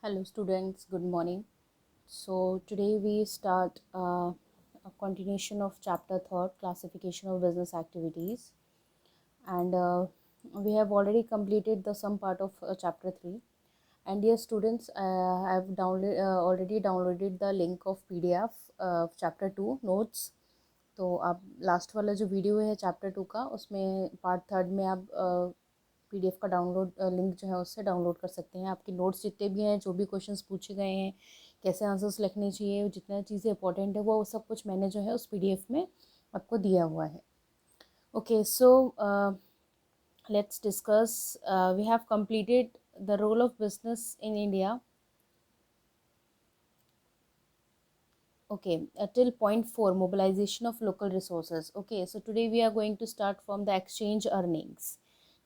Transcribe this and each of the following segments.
Hello students, good morning. So today we start a continuation of chapter 3, classification of business activities, and we have already completed the some part of chapter 3. And dear students, I've already downloaded the link of PDF of chapter 2 notes. तो आप last वाला जो video है chapter 2 का, उसमें part 3 में आप PDF का डाउनलोड लिंक जो है उससे डाउनलोड कर सकते हैं। आपके नोट्स जितने भी हैं, जो भी क्वेश्चंस पूछे गए हैं, कैसे आंसर्स लिखने चाहिए, जितना चीज़ें इंपॉर्टेंट है वो सब कुछ मैंने जो है उस PDF में आपको दिया हुआ है। Okay, so let's discuss. We have completed the role of business in India. Okay, till point 4, mobilization of local resources. Okay, so today we are going to start from the exchange earnings.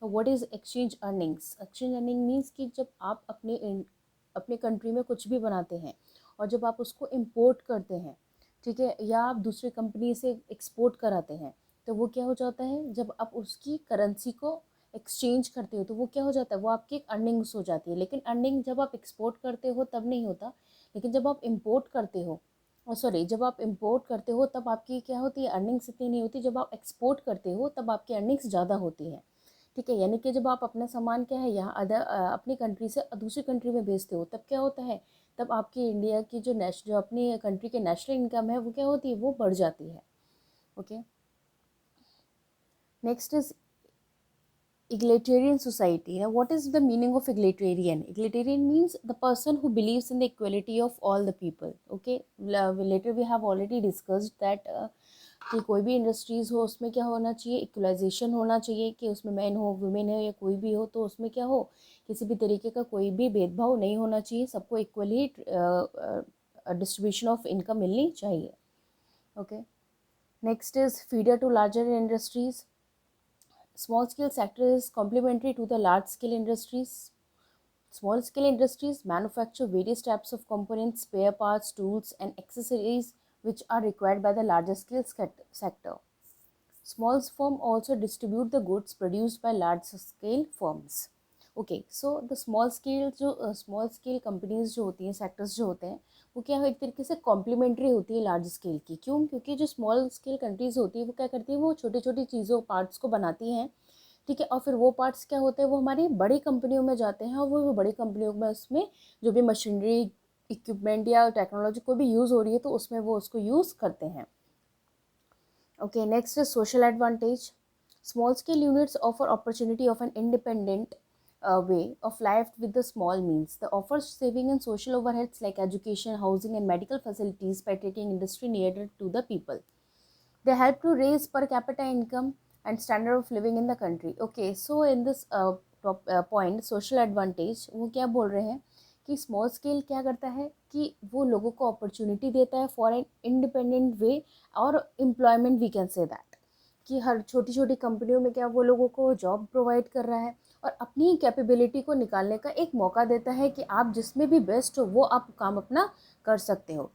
Now, what is exchange earnings? Exchange earning means कि जब आप अपने country में कुछ भी बनाते हैं और जब आप उसको इम्पोर्ट करते हैं, ठीक है, या आप दूसरी कंपनी से एक्सपोर्ट कराते हैं, तो वो क्या हो जाता है, जब आप उसकी करेंसी को एक्सचेंज करते हो तो वो क्या हो जाता है, वो आपकी एक अर्निंग्स हो जाती है। लेकिन अर्निंग जब आप एक्सपोर्ट करते हो तब नहीं होता, लेकिन जब आप इम्पोर्ट करते हो, सॉरी, जब आप इंपोर्ट करते हो तब आपकी क्या होती है, अर्निंग्स इतनी नहीं होती। जब आप एक्सपोर्ट करते हो तब आपकी अर्निंग्स ज़्यादा होती है, ठीक है। यानी कि जब आप अपना सामान क्या है यहाँ अपनी कंट्री से दूसरी कंट्री में भेजते हो तब क्या होता है, तब आपकी इंडिया की जो अपनी कंट्री के नेशनल इनकम है वो क्या होती है, वो बढ़ जाती है। Okay, next is egalitarian society. Now, what is the meaning of egalitarian? Egalitarian means the person who believes in the equality of all the people. Okay, later we have already discussed that कि कोई भी industries हो उसमें क्या होना चाहिए, equalisation होना चाहिए, कि उसमें मैन हो, वुमेन हो, या कोई भी हो, तो उसमें क्या हो, किसी भी तरीके का कोई भी भेदभाव नहीं होना चाहिए, सबको इक्वली डिस्ट्रीब्यूशन ऑफ इनकम मिलनी चाहिए। Okay, next is feeder to larger industries. Small scale sector is complementary to the large scale industries. Small scale industries manufacture various types of components, spare parts, tools, and accessories which are required by the larger scale sector. Small firms also distribute the goods produced by large scale firms. Okay, so the small scale companies जो होती हैं, sectors जो होते हैं, वो क्या है, एक तरीके से कॉम्प्लीमेंट्री होती है लार्ज स्केल की। क्यों? क्योंकि जो स्मॉल स्केल कंट्रीज होती है वो क्या करती है, वो छोटी छोटी चीज़ों पार्ट्स को बनाती हैं, ठीक है, और फिर वो पार्ट्स क्या होते हैं, वो हमारी बड़ी कंपनियों में जाते हैं और वो बड़ी कंपनियों में उसमें जो भी मशीनरी, इक्विपमेंट या टेक्नोलॉजी को भी यूज़ हो रही है तो उसमें वो उसको यूज़ करते हैं। Okay, next is social advantage. Small scale units offer opportunity of an independent way of life with the small means. They offer saving in social overheads like education, housing, and medical facilities by taking industry nearer to the people. They help to raise per capita income and standard of living in the country. Okay, so in this point, social advantage, वो क्या बोल रहे हैं कि small scale क्या करता है कि वो लोगों को अपॉर्चुनिटी देता है फॉर एन इंडिपेंडेंट वे, और employment we can say that, कि हर छोटी छोटी कंपनियों में क्या वो लोगों को जॉब प्रोवाइड कर रहा है और अपनी कैपेबिलिटी को निकालने का एक मौका देता है कि आप जिसमें भी बेस्ट हो वो आप काम अपना कर सकते हो,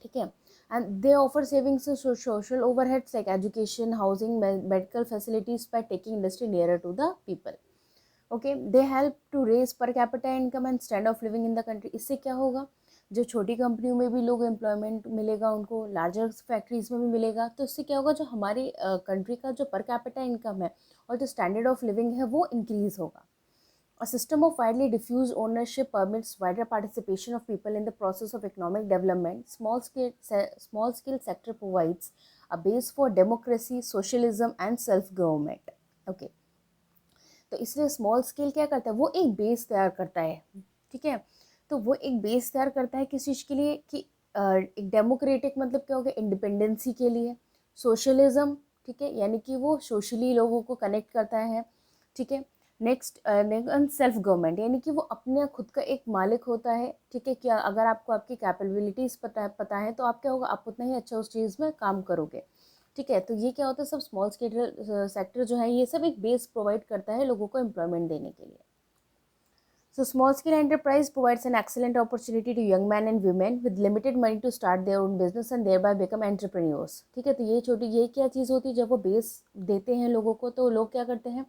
ठीक है। And they offer savings in social overheads like education, housing, medical facilities by taking industry nearer to the people. Okay, they help to raise per capita income and standard of living in the country. इससे क्या होगा, जो छोटी कंपनियों में भी लोग employment मिलेगा, उनको लार्जर फैक्ट्रीज में भी मिलेगा, तो इससे क्या होगा, जो हमारी कंट्री का जो पर कैपिटा इनकम है और जो स्टैंडर्ड ऑफ लिविंग है वो इंक्रीज होगा. A system of widely diffused ownership permits wider participation of people in the process of economic development. Small scale sector provides a base for democracy, socialism, and self-government. Okay. तो इसलिए small scale क्या करता है, वो एक base तैयार करता है, ठीक है। तो वो एक बेस तैयार करता है किस चीज़ के लिए, कि एक डेमोक्रेटिक मतलब क्या हो गया, इंडिपेंडेंसी के लिए, सोशलिज्म, ठीक है, यानी कि वो सोशली लोगों को कनेक्ट करता है, ठीक है। नेक्स्ट सेल्फ गवर्नमेंट, यानी कि वो अपने खुद का एक मालिक होता है, ठीक है। क्या अगर आपको आपकी कैपेबिलिटीज़ पता है तो आप क्या होगा, आप उतना ही अच्छा उस चीज़ में काम करोगे, ठीक है। तो ये क्या होता है, सब स्मॉल स्केल सेक्टर जो है ये सब एक बेस प्रोवाइड करता है लोगों को एम्प्लॉयमेंट देने के लिए. So small scale enterprise provides an excellent opportunity to young men and women with limited money to start their own business and thereby become entrepreneurs. ठीक है, तो ये क्या चीज़ होती है, जब वो बेस देते हैं लोगों को तो लोग क्या करते हैं,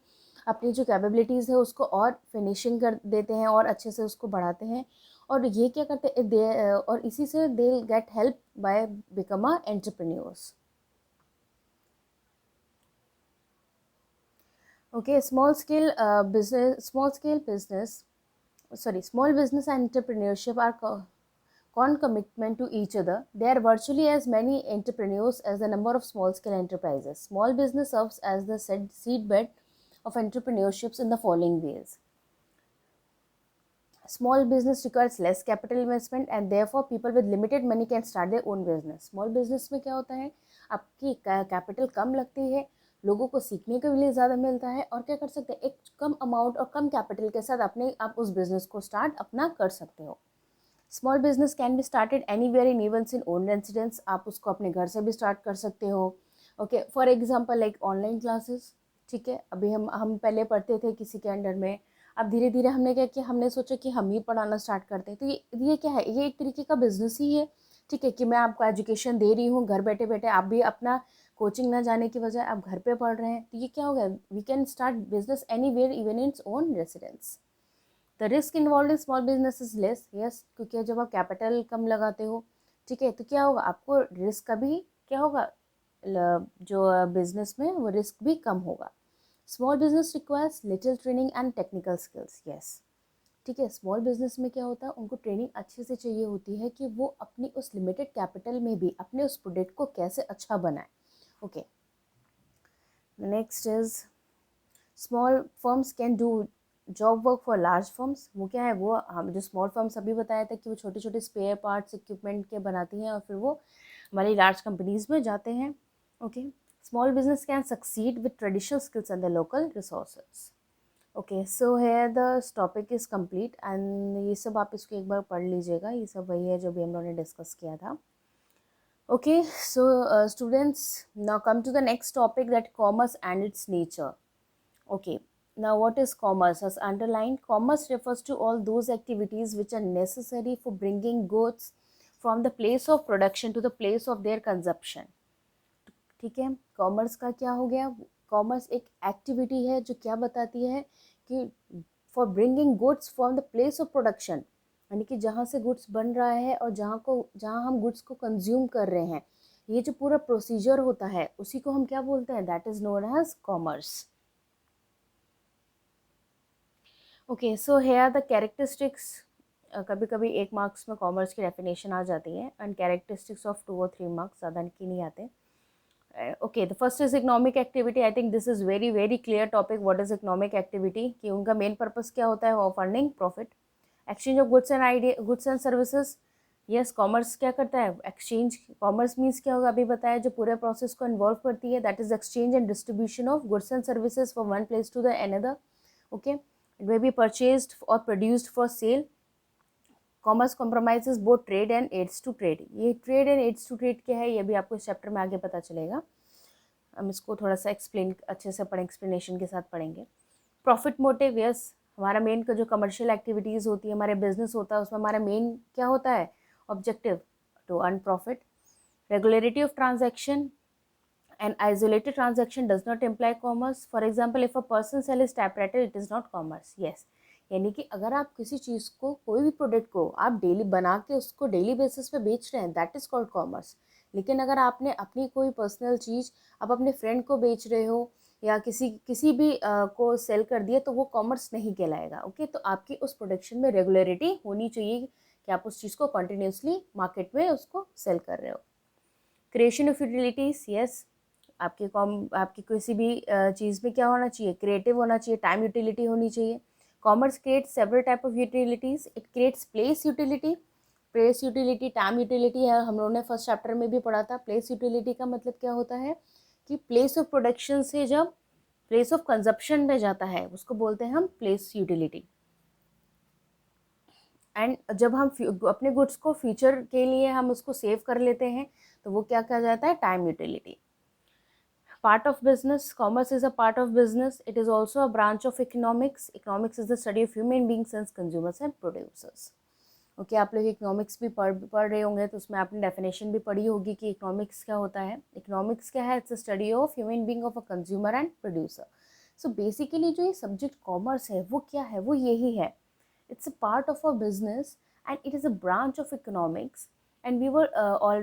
अपनी जो कैपेबिलिटीज़ है उसको और फिनिशिंग कर देते हैं और अच्छे से उसको बढ़ाते हैं। और ये क्या करते हैं दे और इसी से they get help by become a entrepreneurs. Okay, small business and entrepreneurship are concomitant to each other. They are virtually as many entrepreneurs as the number of small scale enterprises. Small business serves as the seedbed of entrepreneurships in the following ways. Small business requires less capital investment and therefore people with limited money can start their own business. Small business में क्या होता है, आपकी capital कम लगती है, लोगों को सीखने के लिए ज़्यादा मिलता है, और क्या कर सकते हैं, एक कम अमाउंट और कम कैपिटल के साथ आप उस बिज़नेस को स्टार्ट अपना कर सकते हो। Small business can be started anywhere in events in own residence, आप उसको अपने घर से भी स्टार्ट कर सकते हो। Okay, for example like online classes, ठीक है, अभी हम पहले पढ़ते थे किसी के अंडर में, अब धीरे धीरे हमने क्या किया, हमने सोचा कि हम ही पढ़ाना स्टार्ट करते हैं, तो ये क्या है, ये एक तरीके का बिजनेस ही है, ठीक है, कि मैं आपको एजुकेशन दे रही हूँ घर बैठे बैठे, आप भी अपना कोचिंग ना जाने की बजाय आप घर पे पढ़ रहे हैं, तो ये क्या हो गया, we can start business anywhere even in own residence. The risk involve in small business is less, yes, क्योंकि जब आप कैपिटल कम लगाते हो, ठीक है, तो क्या होगा, आपको रिस्क का भी क्या होगा, जो बिजनेस में वो रिस्क भी कम होगा। Small business requires little training and technical skills, yes, ठीक है, स्मॉल बिजनेस में क्या होता है, उनको ट्रेनिंग अच्छे से चाहिए होती है कि वो अपनी उस लिमिटेड कैपिटल में भी अपने उस प्रोडक्ट को कैसे अच्छा बनाए। Okay, next is small firms can do job work for large firms. वो क्या है, वो हम जो स्मॉल फर्म्स अभी बताया था कि वो छोटे छोटे स्पेयर पार्ट्स इक्विपमेंट के बनाती हैं और फिर वो हमारी लार्ज कंपनीज में जाते हैं। Okay, small business can succeed with traditional skills and the local resources. Okay, so here the topic is complete and ये सब आप इसको एक बार पढ़ लीजिएगा, ये सब वही है जो भी हम लोगों ने डिस्कस किया था। Okay, so students, now come to the next topic, that commerce and its nature. Okay, now what is commerce? As underlined, commerce refers to all those activities which are necessary for bringing goods from the place of production to the place of their consumption. ठीक है, commerce का क्या हो गया, commerce एक activity है जो क्या बताती है कि for bringing goods from the place of production, यानी कि जहाँ से गुड्स बन रहा है और जहाँ हम गुड्स को कंज्यूम कर रहे हैं, ये जो पूरा प्रोसीजर होता है उसी को हम क्या बोलते हैं, that is known as commerce. Okay, so here the characteristics, कभी कभी 1 मार्क्स में कॉमर्स की डेफिनेशन आ जाती है एंड कैरेक्टरिस्टिक्स ऑफ 2 और 3 मार्क्स, ज़्यादा की नहीं आते। Okay, the first is economic activity. I think this is very very clear topic, what is economic activity, कि उनका मेन पर्पस क्या होता है, of earning profit. Exchange of goods and services, yes, commerce क्या करता है, एक्सचेंज, कॉमर्स मीन्स क्या होगा, अभी बताया, जो पूरे प्रोसेस को इन्वॉल्व करती है, that is exchange and distribution of goods and services from one place to the another. Okay, it may be purchased or produced for sale. Commerce compromises both trade and aids to trade. ये trade and aids to trade क्या है, ये भी आपको इस chapter में आगे पता चलेगा, हम इसको थोड़ा सा एक्सप्लेन अच्छे से एक्सप्लेनेशन के साथ पढ़ेंगे। प्रॉफिट मोटिव, यस, हमारा मेन का जो कमर्शियल एक्टिविटीज़ होती है, हमारे बिजनेस होता है, उसमें हमारा मेन क्या होता है, objective, to earn profit. Regularity of transaction, an isolated transaction does not imply commerce. For example, if a person sells his typewriter, it is not commerce. Yes, यानी कि अगर आप किसी चीज़ को, कोई भी प्रोडक्ट को आप डेली बना के उसको डेली बेसिस पे बेच रहे हैं, दैट इज़ कॉल्ड कॉमर्स। लेकिन अगर आपने अपनी कोई पर्सनल चीज़ आप अपने फ्रेंड को बेच रहे हो या किसी भी को सेल कर दिया, तो वो कॉमर्स नहीं कहलाएगा। ओके, तो आपकी उस प्रोडक्शन में रेगुलरिटी होनी चाहिए कि आप उस चीज़ को कंटिन्यूसली मार्केट में उसको सेल कर रहे हो। क्रिएशन ऑफ यूटिलिटीज, यस, आपकी किसी भी चीज़ में क्या होना चाहिए, क्रिएटिव होना चाहिए, टाइम यूटिलिटी होनी चाहिए। Commerce creates several type of utilities, it creates place utility, time utility है, हम लोगों ने फर्स्ट चैप्टर में भी पढ़ा था। प्लेस यूटिलिटी का मतलब क्या होता है कि प्लेस ऑफ प्रोडक्शन से जब प्लेस ऑफ कंजप्शन में जाता है, उसको बोलते हैं हम प्लेस यूटिलिटी। एंड जब हम अपने गुड्स को फ्यूचर के लिए हम उसको सेव कर लेते हैं, तो वो क्या कहा जाता है, time utility. Part of business, commerce is a part of business. It is also a branch of economics. Economics is the study of human beings and consumers and producers. Okay, आप लोग इकोनॉमिक्स भी पढ़ रहे होंगे, तो उसमें आपने definition भी पढ़ी होगी कि इकोनॉमिक्स क्या होता है। इकोनॉमिक्स क्या है, it's a study of human being of a consumer and producer. So basically जो ये सब्जेक्ट कॉमर्स है वो क्या है, वो यही है, it's a part of our business and it is a branch of economics. And we were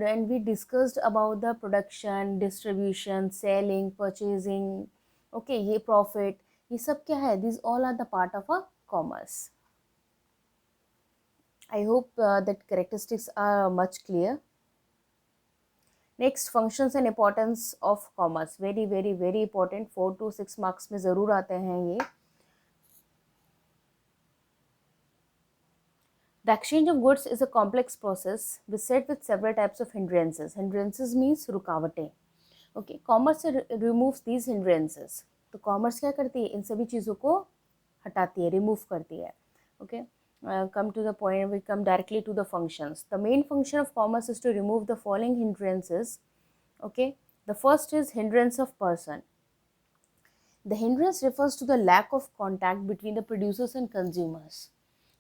and we discussed about the production, distribution, selling, purchasing, okay, ये profit, ये सब क्या है, these all are the part of a commerce. I hope that characteristics are much clear. Next, functions and importance of commerce, very very very important, 4 to 6 marks में ज़रूर आते हैं ये. The exchange of goods is a complex process beset with several types of hindrances. Hindrances means रुकावटें. Okay, commerce removes these hindrances. तो commerce क्या करती है, इन सभी चीज़ों को हटाती है, remove करती है. Okay, come to the point, we come directly to the functions. The main function of commerce is to remove the following hindrances. Okay, the first is hindrance of person. The hindrance refers to the lack of contact between the producers and consumers.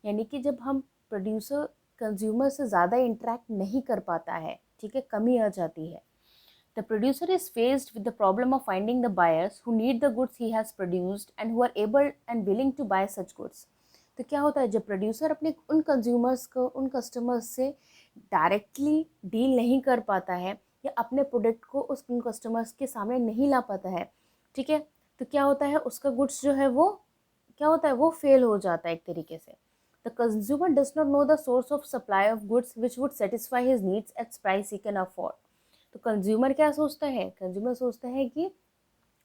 यानी कि जब हम producer consumer से ज़्यादा interact नहीं कर पाता है, ठीक है, कमी आ जाती है. The producer is faced with the problem of finding the buyers who need the goods he has produced and who are able and willing to buy such goods. तो क्या होता है, जब प्रोड्यूसर अपने उन कंज्यूमर्स को, उन कस्टमर्स से डायरेक्टली डील नहीं कर पाता है या अपने प्रोडक्ट को उन कस्टमर्स के सामने नहीं ला पाता है, ठीक है, तो क्या होता है, उसका गुड्स जो है वो क्या होता है, वो फेल हो जाता है एक तरीके से. The consumer does not know the source of supply of goods which would satisfy his needs at price he can afford. तो कंज्यूमर क्या सोचता है, कंज्यूमर सोचता है कि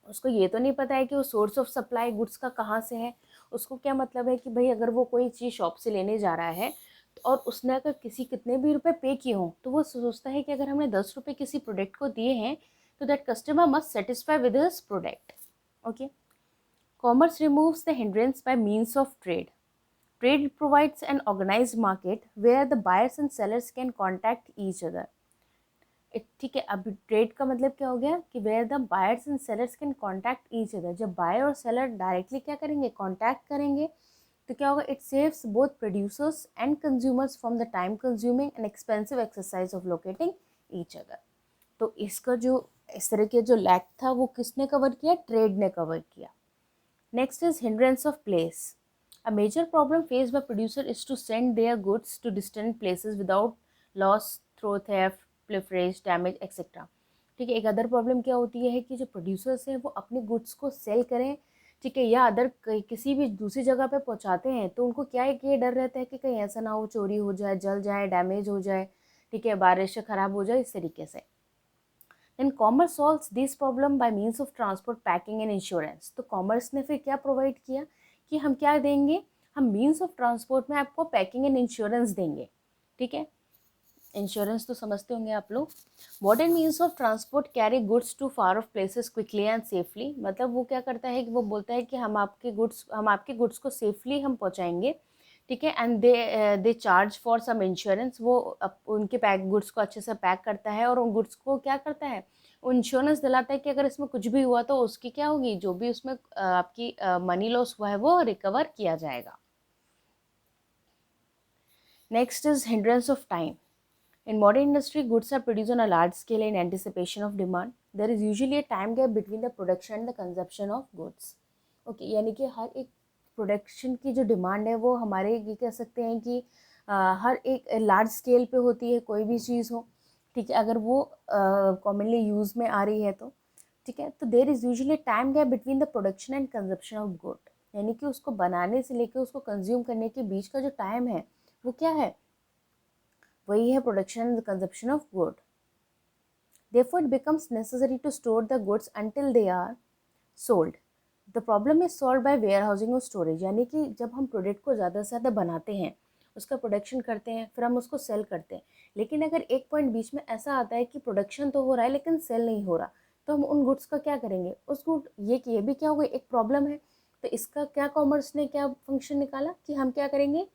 उसको ये तो नहीं पता है कि वो सोर्स ऑफ सप्लाई गुड्स का कहाँ से है. उसको क्या मतलब है कि भाई अगर वो कोई चीज़ शॉप से लेने जा रहा है और उसने अगर कितने भी रुपए पे किए हों, तो वो सोचता है कि अगर हमने 10 रुपये किसी प्रोडक्ट को दिए हैं तो that customer must satisfy with his product. Okay, commerce removes the hindrance bye means of trade. Trade provides an organized market where the buyers and sellers can contact each other. ठीक है, अब trade का मतलब क्या हो गया कि where the buyers and sellers can contact each other. जब बायर और सेलर डायरेक्टली क्या करेंगे, कॉन्टैक्ट करेंगे, तो क्या होगा, it saves both producers and consumers from the time consuming and expensive exercise of locating each other. तो इसका जो इस तरह के जो लैक था वो किसने कवर किया, ट्रेड ने कवर किया. Next is hindrance of place. A major problem faced by producer is to send their goods to distant places without loss through theft, pilferage, damage, etc. ठीक है, एक अदर प्रॉब्लम क्या होती है कि जो प्रोड्यूसर्स हैं वो अपने गुड्स को सेल करें, ठीक है, या अदर किसी भी दूसरी जगह पे पहुंचाते हैं, तो उनको क्या है कि ये डर रहता है कि कहीं ऐसा ना हो चोरी हो जाए, जल जाए, डैमेज हो जाए, ठीक है, बारिश से ख़राब हो जाए, इस तरीके से. Then commerce solves this problem by means of transport, packing and insurance. तो कॉमर्स ने फिर क्या प्रोवाइड किया कि हम क्या देंगे, हम मीन्स ऑफ ट्रांसपोर्ट में आपको पैकिंग एंड इंश्योरेंस देंगे. ठीक है, इंश्योरेंस तो समझते होंगे आप लोग. Modern means of transport carry goods to far off places quickly and safely. मतलब वो क्या करता है कि वो बोलता है कि हम आपके गुड्स को सेफली हम पहुंचाएंगे, ठीक है, and they charge for some insurance. वो उनके गुड्स को अच्छे से पैक करता है और उन गुड्स को क्या करता है, इंश्योरेंस दिलाता है कि अगर इसमें कुछ भी हुआ तो उसकी क्या होगी, जो भी उसमें आपकी मनी लॉस हुआ है वो रिकवर किया जाएगा. Next is hindrance of time. In modern industry, goods are produced on a large scale in anticipation of demand. There is usually a time gap between the production and the consumption of goods. Okay, यानी कि हर एक production की जो demand है वो हमारे ये कह सकते हैं कि हर एक लार्ज स्केल पे होती है, कोई भी चीज़ हो, ठीक है, अगर वो कॉमनली यूज़ में आ रही है तो, ठीक है, तो there is usually time gap between the production and consumption of good. यानी कि उसको बनाने से लेकर उसको कंज्यूम करने के बीच का जो टाइम है वो क्या है, वही है production and consumption of good. Therefore, it becomes necessary to store the goods until they are sold. The problem is solved by warehousing और storage. यानी कि जब हम प्रोडक्ट को ज़्यादा से ज़्यादा बनाते हैं, उसका प्रोडक्शन करते हैं, फिर हम उसको सेल करते हैं, लेकिन अगर एक पॉइंट बीच में ऐसा आता है कि प्रोडक्शन तो हो रहा है लेकिन सेल नहीं हो रहा, तो हम उन गुड्स का क्या करेंगे, उस गुड ये भी क्या होगा, एक प्रॉब्लम है. तो इसका क्या कॉमर्स ने क्या फंक्शन निकाला कि हम क्या करेंगे,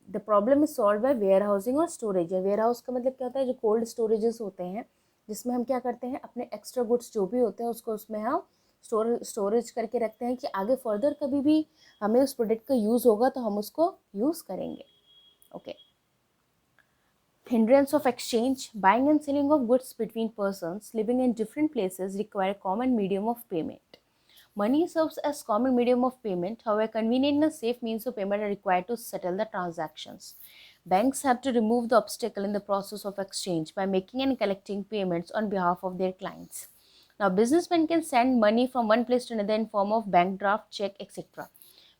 the problem is solve by warehousing और स्टोरेज. वेयर हाउस का मतलब क्या होता है, जो कोल्ड स्टोरेजेस होते हैं जिसमें हम क्या करते हैं, अपने एक्स्ट्रा गुड्स जो भी होते हैं उसको उसमें हम स्टोरेज करके रखते हैं कि आगे फर्दर कभी भी हमें उस प्रोडक्ट का यूज़ होगा तो हम उसको यूज़ करेंगे. Okay, hindrance of exchange. Buying and selling of goods between persons living in different places require a common medium of payment. Money serves as common medium of payment. However, convenient and safe means of payment are required to settle the transactions. Banks have to remove the obstacle in the process of exchange by making and collecting payments on behalf of their clients. Now, businessmen can send money from one place to another in form of bank draft, check, etc.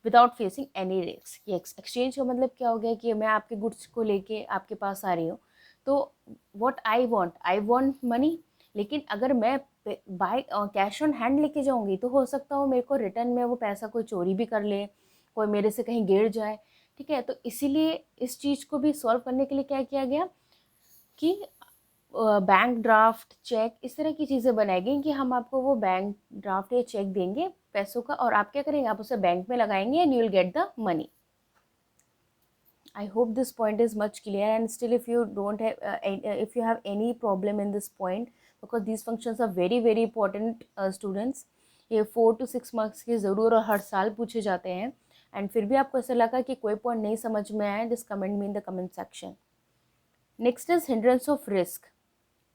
Without facing any risk. ये exchange का मतलब क्या हो गया कि मैं आपके goods को लेके आपके पास आ रही हूँ, तो व्हाट आई वांट मनी, लेकिन अगर मैं बाय कैश ऑन हैंड लेके जाऊँगी तो हो सकता हो मेरे को रिटर्न में वो पैसा कोई चोरी भी कर ले, कोई मेरे से कहीं गिर जाए. ठीक है, तो इसीलिए इस चीज़ को भी सॉल्व करने के लिए क्या किया गया कि बैंक ड्राफ्ट, चेक, इस तरह की चीज़ें बनाई गई कि हम आपको वो बैंक ड्राफ्ट या चेक देंगे पैसों का, और आप क्या करेंगे, आप उसे बैंक में लगाएंगे and you will get the money. I hope this point is much clear, and still if you don't have if you have any problem in this point, because these functions are very very important students, ये 4 to 6 marks के ज़रूर और हर साल पूछे जाते हैं, and फिर भी आपको ऐसा लगा कि कोई पॉइंट नहीं समझ में आया, just comment me in the comment section. Next is hindrance of risk.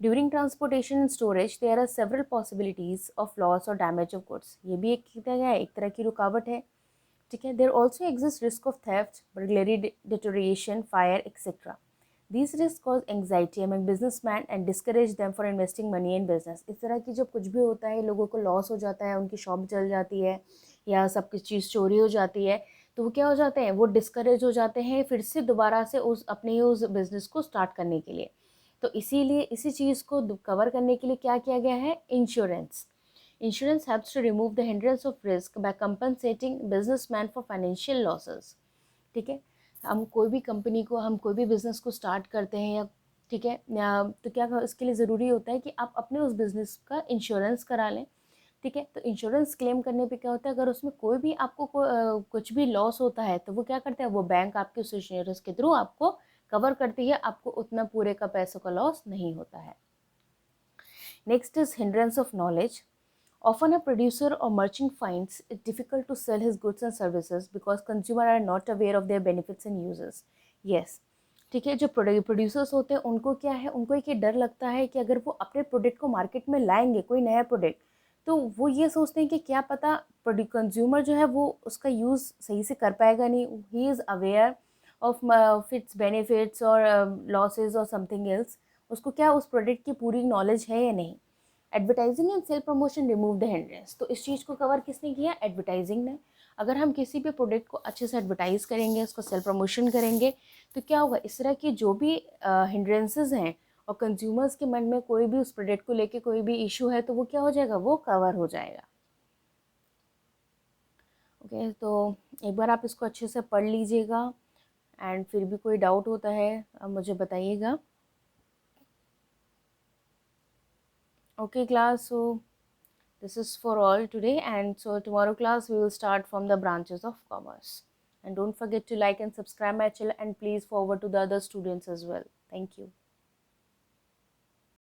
During transportation and storage, there are several possibilities of loss or damage of goods. ये भी एक तरह की रुकावट है. ठीक है, there also exist risk of theft, burglary, deterioration, fire, etc. These risks cause anxiety among businessmen and discourage them for investing money in business. इस तरह की जब कुछ भी होता है, लोगों को लॉस हो जाता है, उनकी शॉप जल जाती है या सब कुछ चीज़ चोरी हो जाती है, तो वो क्या हो जाते हैं, वो डिस्करेज हो जाते हैं फिर से दोबारा से उस अपने ही उस बिज़नेस को स्टार्ट करने के लिए. तो इसीलिए इसी चीज़ को कवर करने के लिए क्या किया गया है, insurance. Insurance helps to remove the hindrance of risk by compensating businessmen for financial losses. ठीक है, हम कोई भी कंपनी को, हम कोई भी बिजनेस को स्टार्ट करते हैं या ठीक है, तो क्या इसके लिए ज़रूरी होता है कि आप अपने उस बिज़नेस का इंश्योरेंस करा लें. ठीक है, तो इंश्योरेंस क्लेम करने पे क्या होता है, अगर उसमें कोई भी आपको कुछ भी लॉस होता है तो वो क्या करता है, वो बैंक आपके उस इंश्योरेंस के थ्रू आपको कवर करती है, आपको उतना पूरे का पैसों का लॉस नहीं होता है. Next is hindrance of knowledge. Often a producer or merchant finds it difficult to sell his goods and services because consumers are not aware of their benefits and uses. Yes, ठीक है, जो producers होते हैं उनको क्या है, उनको एक डर लगता है कि अगर वो अपने प्रोडक्ट को मार्केट में लाएंगे, कोई नया प्रोडक्ट, तो वो ये सोचते हैं कि क्या पता कंज्यूमर जो है वो उसका यूज़ सही से कर पाएगा नहीं, he is aware of its benefits और लॉसेज और समथिंग एल्स, उसको क्या उस प्रोडक्ट की पूरी नॉलेज है या नहीं. Advertising and sale promotion remove the hindrance. तो इस चीज़ को कवर किसने किया, एडवर्टाइजिंग ने. अगर हम किसी भी प्रोडक्ट को अच्छे से एडवर्टाइज करेंगे, उसको सेल प्रमोशन करेंगे, तो क्या होगा, इस तरह की जो भी हिंड्रेंसेस हैं और कंज्यूमर्स के मन में कोई भी उस प्रोडक्ट को लेके कोई भी इशू है, तो वो क्या हो जाएगा, वो कवर हो जाएगा. ओके, तो एक बार आप इसको अच्छे से पढ़ लीजिएगा, एंड फिर भी कोई डाउट होता है मुझे बताइएगा. Okay class, so this is for all today, and so tomorrow class we will start from the branches of commerce. And don't forget to like and subscribe my channel, and please forward to the other students as well. Thank you.